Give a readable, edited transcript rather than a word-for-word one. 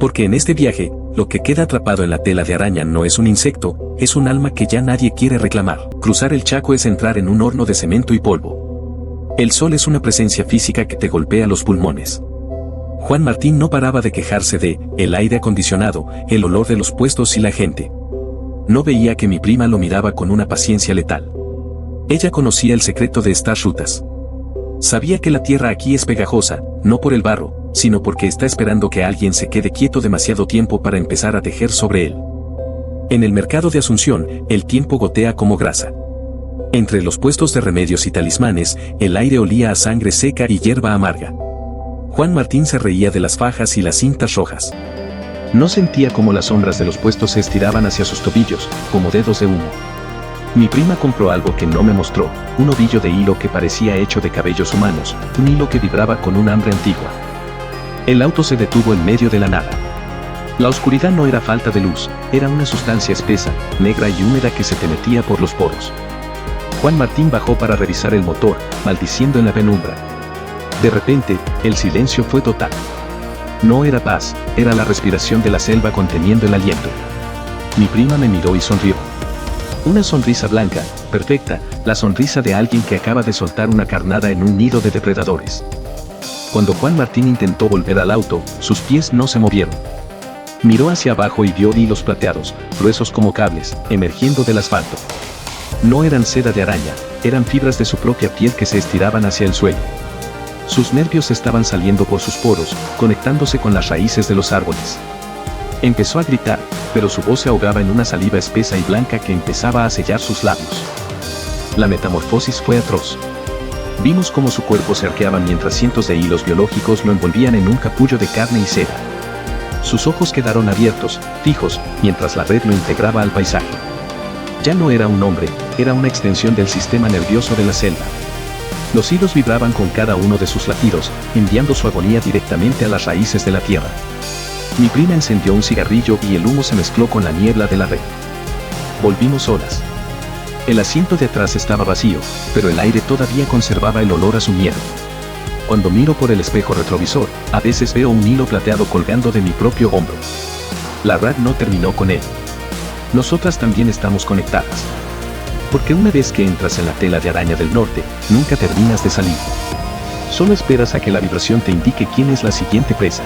Porque en este viaje, lo que queda atrapado en la tela de araña no es un insecto, es un alma que ya nadie quiere reclamar. Cruzar el Chaco es entrar en un horno de cemento y polvo. El sol es una presencia física que te golpea los pulmones. Juan Martín no paraba de quejarse de el aire acondicionado, el olor de los puestos y la gente. No veía que mi prima lo miraba con una paciencia letal. Ella conocía el secreto de estas rutas. Sabía que la tierra aquí es pegajosa, no por el barro, sino porque está esperando que alguien se quede quieto demasiado tiempo para empezar a tejer sobre él. En el mercado de Asunción, el tiempo gotea como grasa. Entre los puestos de remedios y talismanes, el aire olía a sangre seca y hierba amarga. Juan Martín se reía de las fajas y las cintas rojas. No sentía cómo las sombras de los puestos se estiraban hacia sus tobillos, como dedos de humo. Mi prima compró algo que no me mostró, un ovillo de hilo que parecía hecho de cabellos humanos, un hilo que vibraba con un hambre antigua. El auto se detuvo en medio de la nada. La oscuridad no era falta de luz, era una sustancia espesa, negra y húmeda que se te metía por los poros. Juan Martín bajó para revisar el motor, maldiciendo en la penumbra. De repente, el silencio fue total. No era paz, era la respiración de la selva conteniendo el aliento. Mi prima me miró y sonrió. Una sonrisa blanca, perfecta, la sonrisa de alguien que acaba de soltar una carnada en un nido de depredadores. Cuando Juan Martín intentó volver al auto, sus pies no se movieron. Miró hacia abajo y vio hilos plateados, gruesos como cables, emergiendo del asfalto. No eran seda de araña, eran fibras de su propia piel que se estiraban hacia el suelo. Sus nervios estaban saliendo por sus poros, conectándose con las raíces de los árboles. Empezó a gritar, pero su voz se ahogaba en una saliva espesa y blanca que empezaba a sellar sus labios. La metamorfosis fue atroz. Vimos cómo su cuerpo se arqueaba mientras cientos de hilos biológicos lo envolvían en un capullo de carne y seda. Sus ojos quedaron abiertos, fijos, mientras la red lo integraba al paisaje. Ya no era un hombre, era una extensión del sistema nervioso de la selva. Los hilos vibraban con cada uno de sus latidos, enviando su agonía directamente a las raíces de la tierra. Mi prima encendió un cigarrillo y el humo se mezcló con la niebla de la red. Volvimos solas. El asiento de atrás estaba vacío, pero el aire todavía conservaba el olor a su miedo. Cuando miro por el espejo retrovisor, a veces veo un hilo plateado colgando de mi propio hombro. La red no terminó con él. Nosotras también estamos conectadas. Porque una vez que entras en la tela de araña del norte, nunca terminas de salir. Solo esperas a que la vibración te indique quién es la siguiente presa.